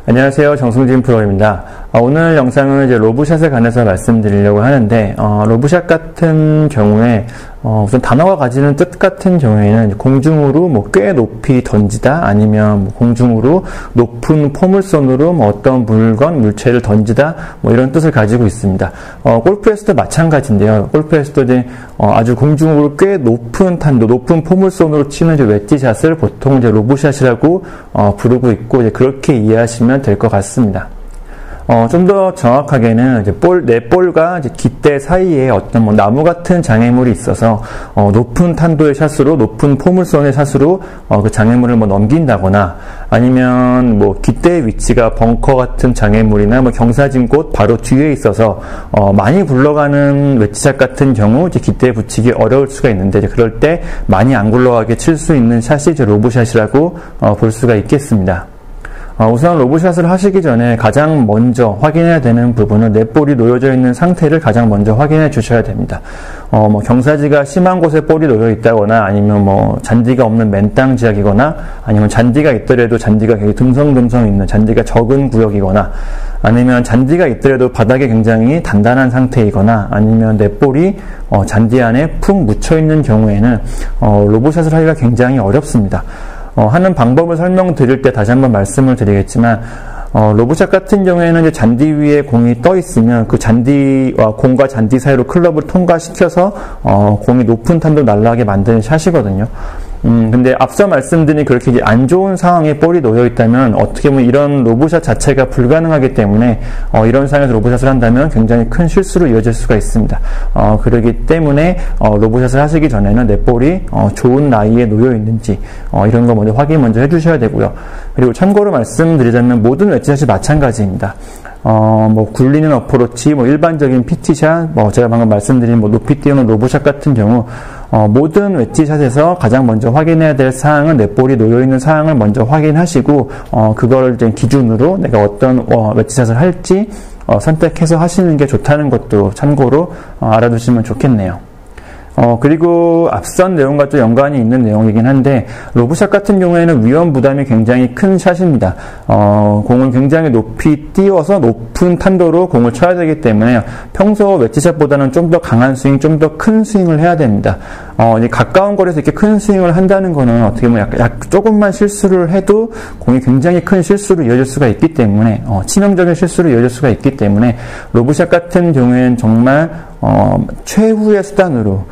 안녕하세요. 정승진 프로입니다. 오늘 영상은 이제 로브샷에 관해서 말씀드리려고 하는데, 로브샷 같은 경우에, 우선 단어가 가지는 뜻 같은 경우에는 공중으로 꽤 높이 던지다, 아니면 공중으로 높은 포물선으로 어떤 물건, 물체를 던지다, 이런 뜻을 가지고 있습니다. 골프에서도 마찬가지인데요. 골프에서도 이제, 아주 공중으로 꽤 높은 탄도, 높은 포물선으로 치는 이제 웨지샷을 보통 이제 로브샷이라고, 부르고 있고, 이제 그렇게 이해하시면 될 것 같습니다. 좀 더 정확하게는 이제 내 볼과 이제 깃대 사이에 어떤 나무 같은 장애물이 있어서 높은 탄도의 샷으로 높은 포물선의 샷으로 그 장애물을 넘긴다거나 아니면 깃대의 위치가 벙커 같은 장애물이나 경사진 곳 바로 뒤에 있어서 많이 굴러가는 웨지샷 같은 경우 이제 깃대에 붙이기 어려울 수가 있는데 이제 그럴 때 많이 안 굴러가게 칠 수 있는 샷이 이제 로브샷이라고 볼 수가 있겠습니다. 우선 로브샷을 하시기 전에 가장 먼저 확인해야 되는 부분은 내 볼이 놓여져 있는 상태를 가장 먼저 확인해 주셔야 됩니다. 경사지가 심한 곳에 볼이 놓여 있다거나 아니면 잔디가 없는 맨땅 지역이거나 아니면 잔디가 있더라도 잔디가 굉장히 듬성듬성 있는 잔디가 적은 구역이거나 아니면 잔디가 있더라도 바닥에 굉장히 단단한 상태이거나 아니면 내 볼이 잔디 안에 푹 묻혀 있는 경우에는 로브샷을 하기가 굉장히 어렵습니다. 하는 방법을 설명드릴 때 다시 한번 말씀을 드리겠지만, 로브샷 같은 경우에는 이제 잔디 위에 공이 떠 있으면 그 잔디와 공과 잔디 사이로 클럽을 통과시켜서, 공이 높은 탄도 날아가게 만드는 샷이거든요. 근데 앞서 말씀드린 그렇게 이제 안 좋은 상황에 볼이 놓여 있다면 어떻게 보면 이런 로브샷 자체가 불가능하기 때문에 이런 상황에서 로브샷을 한다면 굉장히 큰 실수로 이어질 수가 있습니다. 그렇기 때문에 로브샷을 하시기 전에는 내 볼이 좋은 라이에 놓여 있는지 이런 거 확인 먼저 해주셔야 되고요. 그리고 참고로 말씀드리자면 모든 웨지샷이 마찬가지입니다. 굴리는 어프로치, 일반적인 PT샷, 제가 방금 말씀드린 높이 띄우는 로브샷 같은 경우, 모든 웨지샷에서 가장 먼저 확인해야 될 사항은 내 볼이 놓여있는 사항을 먼저 확인하시고, 그걸 이제 기준으로 내가 어떤 웨지샷을 할지, 선택해서 하시는 게 좋다는 것도 참고로 알아두시면 좋겠네요. 그리고 앞선 내용과 좀 연관이 있는 내용이긴 한데, 로브샷 같은 경우에는 위험 부담이 굉장히 큰 샷입니다. 공을 굉장히 높이 띄워서 높은 탄도로 공을 쳐야 되기 때문에 평소 웨지샷보다는 좀 더 강한 스윙, 좀 더 큰 스윙을 해야 됩니다. 이제 가까운 거리에서 이렇게 큰 스윙을 한다는 거는 어떻게 보면 조금만 실수를 해도 공이 굉장히 큰 실수로 이어질 수가 있기 때문에, 치명적인 실수로 이어질 수가 있기 때문에, 로브샷 같은 경우에는 정말, 최후의 수단으로,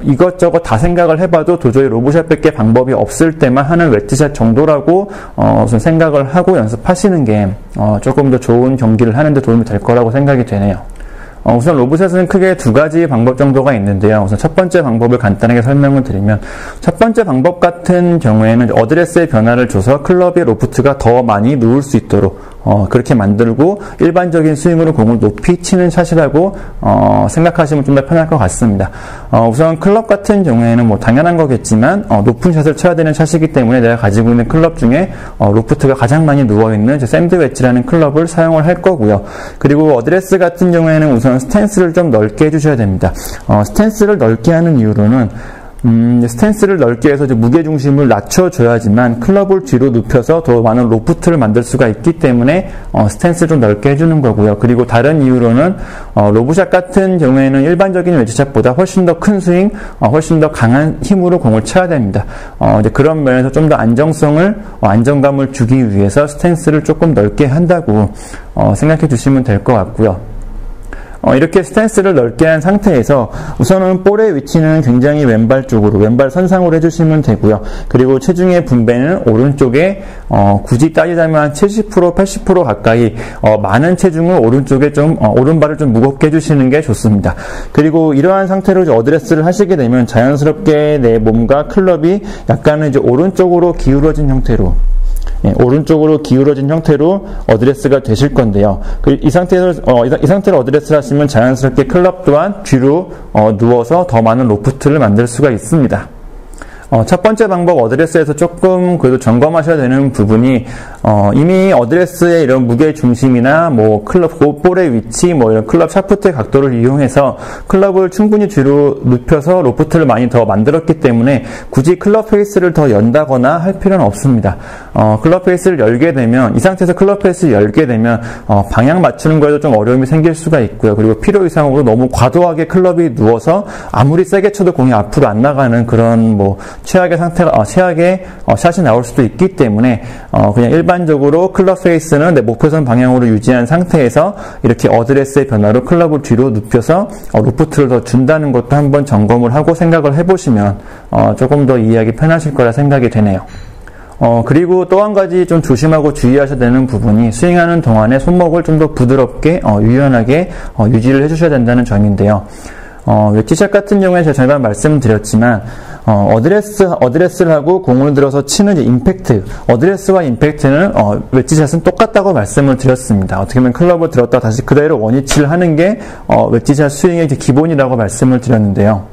이것저것 다 생각을 해봐도 도저히 로브샷밖에 방법이 없을 때만 하는 웨지샷 정도라고, 우선 생각을 하고 연습하시는 게, 조금 더 좋은 경기를 하는데 도움이 될 거라고 생각이 되네요. 우선 로브샷은 크게 두 가지 방법 정도가 있는데요. 우선 첫 번째 방법을 간단하게 설명을 드리면, 첫 번째 방법 같은 경우에는 어드레스의 변화를 줘서 클럽의 로프트가 더 많이 누울 수 있도록 그렇게 만들고 일반적인 스윙으로 공을 높이 치는 샷이라고 생각하시면 좀 더 편할 것 같습니다. 우선 클럽 같은 경우에는 당연한 거겠지만 높은 샷을 쳐야 되는 샷이기 때문에 내가 가지고 있는 클럽 중에 로프트가 가장 많이 누워있는 샌드 웨지라는 클럽을 사용을 할 거고요. 그리고 어드레스 같은 경우에는 우선 스탠스를 좀 넓게 해주셔야 됩니다. 스탠스를 넓게 하는 이유로는 스탠스를 넓게 해서 무게중심을 낮춰줘야지만 클럽을 뒤로 눕혀서 더 많은 로프트를 만들 수가 있기 때문에 스탠스를 좀 넓게 해주는 거고요. 그리고 다른 이유로는 로브샷 같은 경우에는 일반적인 웨지샷보다 훨씬 더 큰 스윙, 훨씬 더 강한 힘으로 공을 쳐야 됩니다. 이제 그런 면에서 좀 더 안정감을 주기 위해서 스탠스를 조금 넓게 한다고 생각해 주시면 될 것 같고요. 이렇게 스탠스를 넓게 한 상태에서 우선은 볼의 위치는 굉장히 왼발 쪽으로, 왼발 선상으로 해주시면 되고요. 그리고 체중의 분배는 오른쪽에, 굳이 따지자면 70%, 80% 가까이, 많은 체중을 오른쪽에 오른발을 좀 무겁게 해주시는 게 좋습니다. 그리고 이러한 상태로 어드레스를 하시게 되면 자연스럽게 내 몸과 클럽이 약간은 오른쪽으로 기울어진 형태로, 오른쪽으로 기울어진 형태로 어드레스가 되실 건데요. 이 상태로 어드레스를 하시면 자연스럽게 클럽 또한 뒤로 누워서 더 많은 로프트를 만들 수가 있습니다. 첫 번째 방법 어드레스에서 조금 그래도 점검하셔야 되는 부분이 이미 어드레스의 이런 무게 중심이나 뭐 클럽 볼의 위치, 뭐 이런 클럽 샤프트의 각도를 이용해서 클럽을 충분히 뒤로 눕혀서 로프트를 많이 더 만들었기 때문에 굳이 클럽 페이스를 더 연다거나 할 필요는 없습니다. 클럽 페이스를 열게 되면 이 상태에서 클럽 페이스를 열게 되면 방향 맞추는 거에도 좀 어려움이 생길 수가 있고요. 그리고 필요 이상으로 너무 과도하게 클럽이 누워서 아무리 세게 쳐도 공이 앞으로 안 나가는 그런 뭐 최악의 상태가 최악의 샷이 나올 수도 있기 때문에 그냥 일반적으로 클럽 페이스는 내 목표선 방향으로 유지한 상태에서 이렇게 어드레스의 변화로 클럽을 뒤로 눕혀서 로프트를 더 준다는 것도 한번 점검을 하고 생각을 해보시면 조금 더 이해하기 편하실 거라 생각이 되네요. 그리고 또 한 가지 좀 조심하고 주의하셔야 되는 부분이 스윙하는 동안에 손목을 좀 더 부드럽게 유연하게 유지를 해주셔야 된다는 점인데요. 웨지샷 같은 경우에 제가 전에 말씀드렸지만 어드레스를 하고 공을 들어서 치는 임팩트, 어드레스와 임팩트는 웨지샷은 똑같다고 말씀을 드렸습니다. 어떻게 보면 클럽을 들었다 다시 그대로 원위치를 하는 게 웨지샷 스윙의 기본이라고 말씀을 드렸는데요.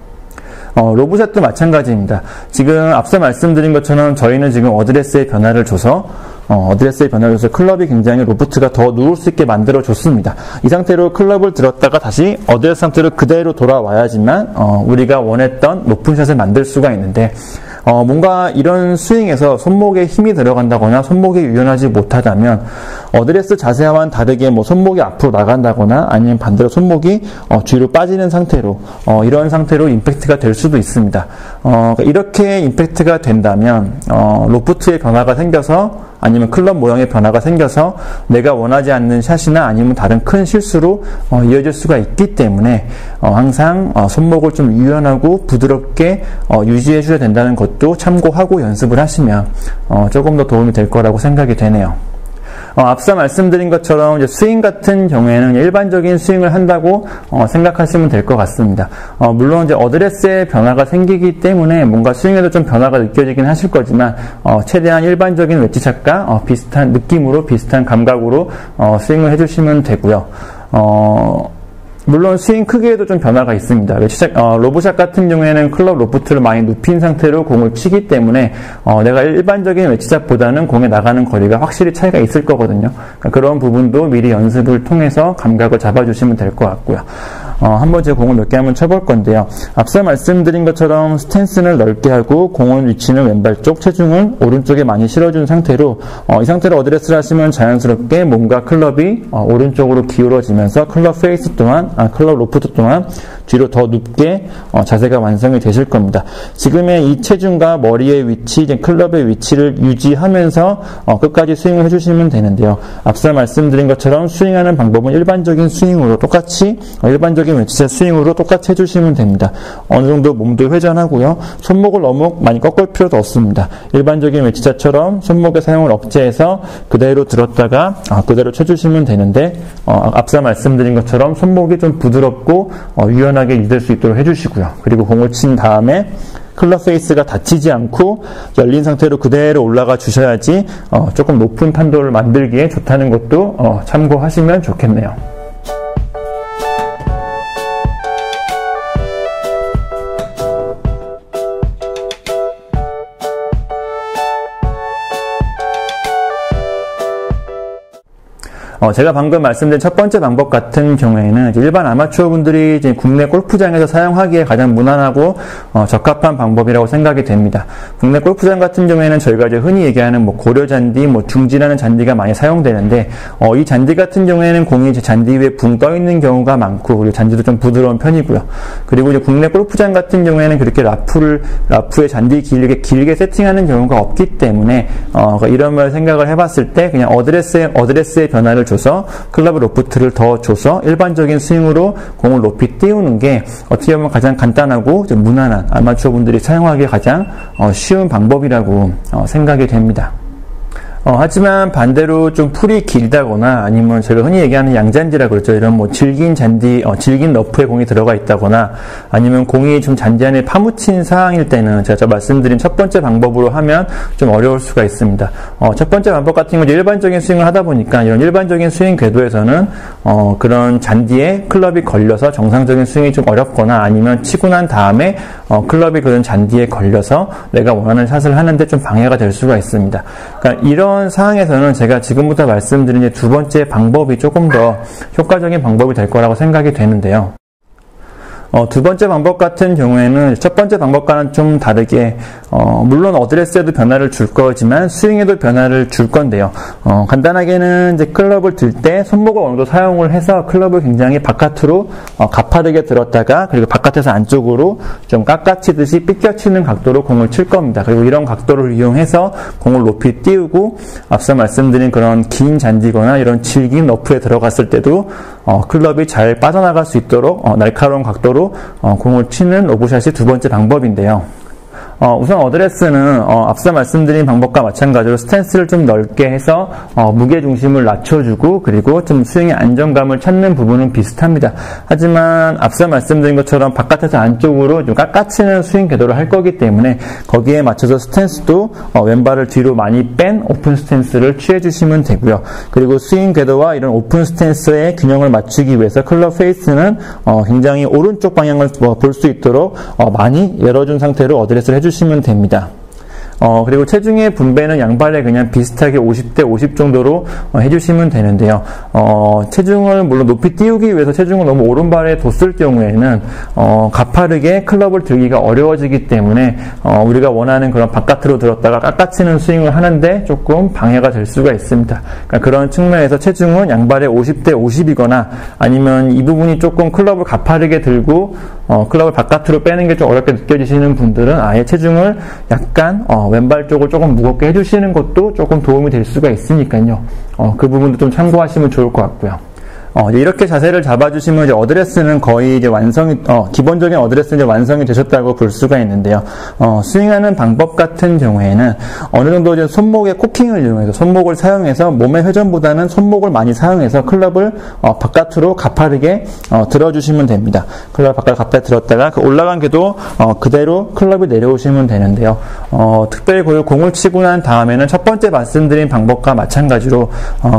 로브샷도 마찬가지입니다. 지금 앞서 말씀드린 것처럼 저희는 지금 어드레스의 변화를 줘서 클럽이 굉장히 로프트가 더 누울 수 있게 만들어줬습니다. 이 상태로 클럽을 들었다가 다시 어드레스 상태로 그대로 돌아와야지만 우리가 원했던 높은 샷을 만들 수가 있는데 뭔가 이런 스윙에서 손목에 힘이 들어간다거나 손목이 유연하지 못하다면 어드레스 자세와는 다르게 뭐 손목이 앞으로 나간다거나 아니면 반대로 손목이 뒤로 빠지는 상태로 이런 상태로 임팩트가 될 수도 있습니다. 이렇게 임팩트가 된다면 로프트의 변화가 생겨서 아니면 클럽 모양의 변화가 생겨서 내가 원하지 않는 샷이나 아니면 다른 큰 실수로 이어질 수가 있기 때문에 항상 손목을 좀 유연하고 부드럽게 유지해 줘야 된다는 것도 참고하고 연습을 하시면 조금 더 도움이 될 거라고 생각이 되네요. 앞서 말씀드린 것처럼 이제 스윙 같은 경우에는 일반적인 스윙을 한다고 생각하시면 될 것 같습니다. 물론 이제 어드레스의 변화가 생기기 때문에 뭔가 스윙에도 좀 변화가 느껴지긴 하실 거지만 최대한 일반적인 웨지샷과 비슷한 느낌으로 비슷한 감각으로 스윙을 해주시면 되고요. 물론 스윙 크기에도 좀 변화가 있습니다. 로브샷 같은 경우에는 클럽 로프트를 많이 눕힌 상태로 공을 치기 때문에 내가 일반적인 웨지샷보다는 공에 나가는 거리가 확실히 차이가 있을 거거든요. 그런 부분도 미리 연습을 통해서 감각을 잡아주시면 될 것 같고요. 한번 제 공을 몇 개 한번 쳐볼 건데요. 앞서 말씀드린 것처럼 스탠스를 넓게 하고 공은 위치는 왼발 쪽, 체중은 오른쪽에 많이 실어준 상태로 이 상태로 어드레스를 하시면 자연스럽게 몸과 클럽이 오른쪽으로 기울어지면서 클럽 페이스 또한 클럽 로프트 또한 뒤로 더 눕게 자세가 완성이 되실 겁니다. 지금의 이 체중과 머리의 위치, 클럽의 위치를 유지하면서 끝까지 스윙을 해주시면 되는데요. 앞서 말씀드린 것처럼 스윙하는 방법은 일반적인 스윙으로 똑같이 일반적인 웨지샷 스윙으로 똑같이 해주시면 됩니다. 어느 정도 몸도 회전하고요. 손목을 너무 많이 꺾을 필요도 없습니다. 일반적인 웨지샷처럼 손목의 사용을 억제해서 그대로 들었다가 그대로 쳐주시면 되는데 앞서 말씀드린 것처럼 손목이 좀 부드럽고 유연하게 유지될 수 있도록 해주시고요. 그리고 공을 친 다음에 클럽 페이스가 닫히지 않고 열린 상태로 그대로 올라가 주셔야지 조금 높은 탄도를 만들기에 좋다는 것도 참고하시면 좋겠네요. 제가 방금 말씀드린 첫 번째 방법 같은 경우에는 일반 아마추어 분들이 이제 국내 골프장에서 사용하기에 가장 무난하고 적합한 방법이라고 생각이 됩니다. 국내 골프장 같은 경우에는 저희가 이제 흔히 얘기하는 뭐 고려잔디, 뭐 둥지라는 잔디가 많이 사용되는데 이 잔디 같은 경우에는 공이 이제 잔디 위에 붕 떠 있는 경우가 많고 그리고 잔디도 좀 부드러운 편이고요. 그리고 이제 국내 골프장 같은 경우에는 그렇게 라프에 잔디 길게 세팅하는 경우가 없기 때문에 이런 걸 생각을 해봤을 때 그냥 어드레스의 변화를 줘서 클럽 로프트를 더 줘서 일반적인 스윙으로 공을 높이 띄우는 게 어떻게 보면 가장 간단하고 좀 무난한 아마추어 분들이 사용하기에 가장 쉬운 방법이라고 생각이 됩니다. 하지만 반대로 좀 풀이 길다거나 아니면 제가 흔히 얘기하는 양잔디라 그러죠. 이런 뭐 질긴 잔디, 질긴 러프에 공이 들어가 있다거나 아니면 공이 좀 잔디 안에 파묻힌 상황일 때는 제가 말씀드린 첫 번째 방법으로 하면 좀 어려울 수가 있습니다. 첫 번째 방법 같은 경우는 일반적인 스윙을 하다 보니까 이런 일반적인 스윙 궤도에서는 그런 잔디에 클럽이 걸려서 정상적인 스윙이 좀 어렵거나 아니면 치고 난 다음에 클럽이 그런 잔디에 걸려서 내가 원하는 샷을 하는데 좀 방해가 될 수가 있습니다. 그러니까 이런 상황에서는 제가 지금부터 말씀드린 두 번째 방법이 조금 더 효과적인 방법이 될 거라고 생각이 되는데요. 두 번째 방법 같은 경우에는 첫 번째 방법과는 좀 다르게 물론 어드레스에도 변화를 줄 거지만 스윙에도 변화를 줄 건데요. 간단하게는 이제 클럽을 들 때 손목을 어느 정도 사용을 해서 클럽을 굉장히 바깥으로 가파르게 들었다가 그리고 바깥에서 안쪽으로 좀 깎아치듯이 삐껴치는 각도로 공을 칠 겁니다. 그리고 이런 각도를 이용해서 공을 높이 띄우고 앞서 말씀드린 그런 긴 잔디거나 이런 질긴 러프에 들어갔을 때도 클럽이 잘 빠져나갈 수 있도록 날카로운 각도로 공을 치는 로브샷이 두 번째 방법인데요. 우선 어드레스는 앞서 말씀드린 방법과 마찬가지로 스탠스를 좀 넓게 해서 무게중심을 낮춰주고 그리고 좀 스윙의 안정감을 찾는 부분은 비슷합니다. 하지만 앞서 말씀드린 것처럼 바깥에서 안쪽으로 좀 깎아치는 스윙 궤도를 할 거기 때문에 거기에 맞춰서 스탠스도 왼발을 뒤로 많이 뺀 오픈 스탠스를 취해주시면 되고요. 그리고 스윙 궤도와 이런 오픈 스탠스의 균형을 맞추기 위해서 클럽 페이스는 굉장히 오른쪽 방향을 볼 수 있도록 많이 열어준 상태로 어드레스를 해주시면 됩니다. 그리고 체중의 분배는 양발에 그냥 비슷하게 50대 50 정도로 해주시면 되는데요. 체중을 물론 높이 띄우기 위해서 체중을 너무 오른발에 뒀을 경우에는 가파르게 클럽을 들기가 어려워지기 때문에 우리가 원하는 그런 바깥으로 들었다가 깎아치는 스윙을 하는데 조금 방해가 될 수가 있습니다. 그러니까 그런 측면에서 체중은 양발에 50대 50이거나 아니면 이 부분이 조금 클럽을 가파르게 들고 클럽을 바깥으로 빼는 게 좀 어렵게 느껴지시는 분들은 아예 체중을 약간 왼발 쪽을 조금 무겁게 해주시는 것도 조금 도움이 될 수가 있으니까요. 그 부분도 좀 참고하시면 좋을 것 같고요. 이렇게 자세를 잡아주시면 이제 어드레스는 거의 이제 기본적인 어드레스는 이제 완성이 되셨다고 볼 수가 있는데요. 스윙하는 방법 같은 경우에는 어느 정도 이제 손목의 코킹을 이용해서 손목을 사용해서 몸의 회전보다는 손목을 많이 사용해서 클럽을 바깥으로 가파르게 들어주시면 됩니다. 클럽 바깥 가파르게 들었다가 그 올라간 궤도 그대로 클럽이 내려오시면 되는데요. 특별히 공을 치고 난 다음에는 첫 번째 말씀드린 방법과 마찬가지로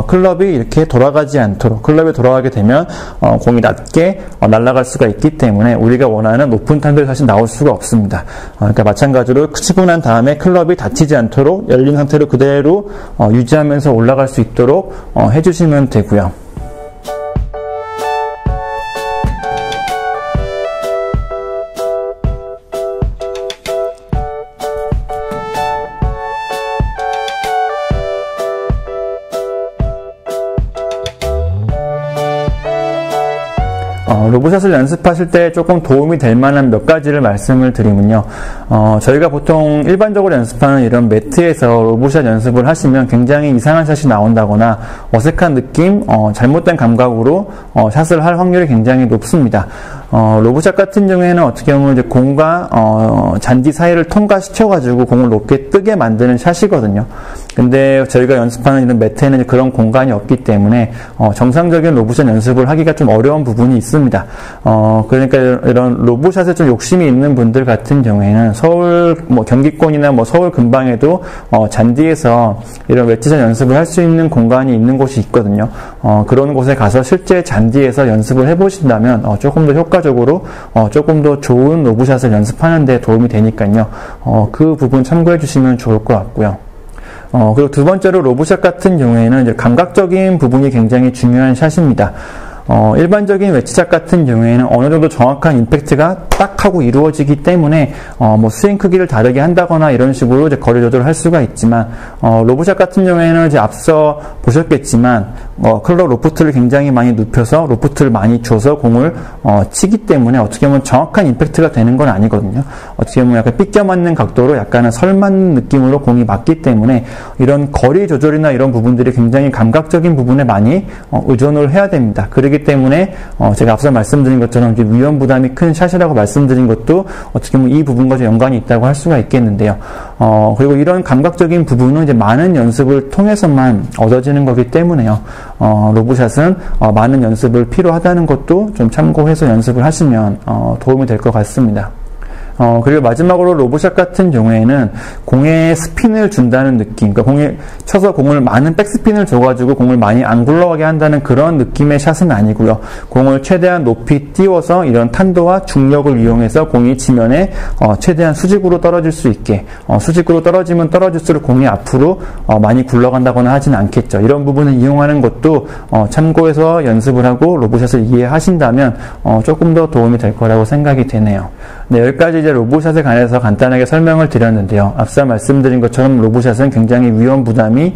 클럽이 이렇게 돌아가지 않도록 클럽이 돌아가게 되면 공이 낮게 날아갈 수가 있기 때문에 우리가 원하는 높은 탄도의 샷이 나올 수가 없습니다. 그러니까 마찬가지로 치고 난 다음에 클럽이 다치지 않도록 열린 상태로 그대로 유지하면서 올라갈 수 있도록 해주시면 되고요. 로브샷을 연습하실 때 조금 도움이 될 만한 몇 가지를 말씀을 드리면요. 저희가 보통 일반적으로 연습하는 이런 매트에서 로브샷 연습을 하시면 굉장히 이상한 샷이 나온다거나 어색한 느낌, 잘못된 감각으로 샷을 할 확률이 굉장히 높습니다. 로브샷 같은 경우에는 어떻게 보면 이제 공과 잔디 사이를 통과시켜가지고 공을 높게 뜨게 만드는 샷이거든요. 근데 저희가 연습하는 이런 매트에는 그런 공간이 없기 때문에 정상적인 로브샷 연습을 하기가 좀 어려운 부분이 있습니다. 그러니까 이런 로브샷에 좀 욕심이 있는 분들 같은 경우에는 서울 경기권이나 서울 근방에도 잔디에서 이런 웨지샷 연습을 할 수 있는 공간이 있는 곳이 있거든요. 그런 곳에 가서 실제 잔디에서 연습을 해보신다면 조금 더 효과적으로 조금 더 좋은 로브샷을 연습하는 데 도움이 되니까요. 그 부분 참고해 주시면 좋을 것 같고요. 그리고 두 번째로 로브샷 같은 경우에는 이제 감각적인 부분이 굉장히 중요한 샷입니다. 일반적인 웨지샷 같은 경우에는 어느 정도 정확한 임팩트가 딱 하고 이루어지기 때문에 스윙 크기를 다르게 한다거나 이런 식으로 이제 거리 조절을 할 수가 있지만 로브샷 같은 경우에는 이제 앞서 보셨겠지만 클럽 로프트를 굉장히 많이 눕혀서 로프트를 많이 줘서 공을 치기 때문에 어떻게 보면 정확한 임팩트가 되는 건 아니거든요. 어떻게 보면 약간 삐껴 맞는 각도로 약간은 설 맞는 느낌으로 공이 맞기 때문에 이런 거리 조절이나 이런 부분들이 굉장히 감각적인 부분에 많이 의존을 해야 됩니다. 그렇기 때문에 제가 앞서 말씀드린 것처럼 위험 부담이 큰 샷이라고 말씀드린 것도 어떻게 보면 이 부분과 좀 연관이 있다고 할 수가 있겠는데요. 그리고 이런 감각적인 부분은 이제 많은 연습을 통해서만 얻어지는 거기 때문에요. 로브샷은 많은 연습을 필요하다는 것도 좀 참고해서 연습을 하시면 도움이 될 것 같습니다. 그리고 마지막으로 로브샷 같은 경우에는 공에 스핀을 준다는 느낌, 그러니까 공에 쳐서 공을 많은 백스핀을 줘가지고 공을 많이 안 굴러가게 한다는 그런 느낌의 샷은 아니고요. 공을 최대한 높이 띄워서 이런 탄도와 중력을 이용해서 공이 지면에 최대한 수직으로 떨어질 수 있게, 수직으로 떨어지면 떨어질수록 공이 앞으로 많이 굴러간다거나 하진 않겠죠. 이런 부분을 이용하는 것도 참고해서 연습을 하고 로브샷을 이해하신다면 조금 더 도움이 될 거라고 생각이 되네요. 네, 여기까지 이제 로브샷에 관해서 간단하게 설명을 드렸는데요. 앞서 말씀드린 것처럼 로브샷은 굉장히 위험 부담이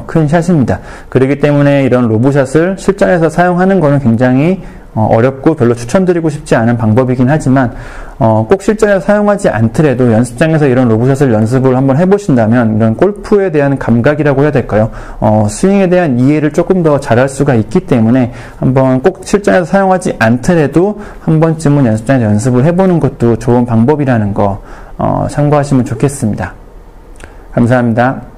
큰 샷입니다. 그렇기 때문에 이런 로브샷을 실전에서 사용하는 것은 굉장히 어렵고 별로 추천드리고 싶지 않은 방법이긴 하지만 꼭 실전에서 사용하지 않더라도 연습장에서 이런 로브샷을 연습을 한번 해보신다면 이런 골프에 대한 감각이라고 해야 될까요? 스윙에 대한 이해를 조금 더 잘할 수가 있기 때문에 한번 꼭 실전에서 사용하지 않더라도 한 번쯤은 연습장에서 연습을 해보는 것도 좋은 방법이라는 거 참고하시면 좋겠습니다. 감사합니다.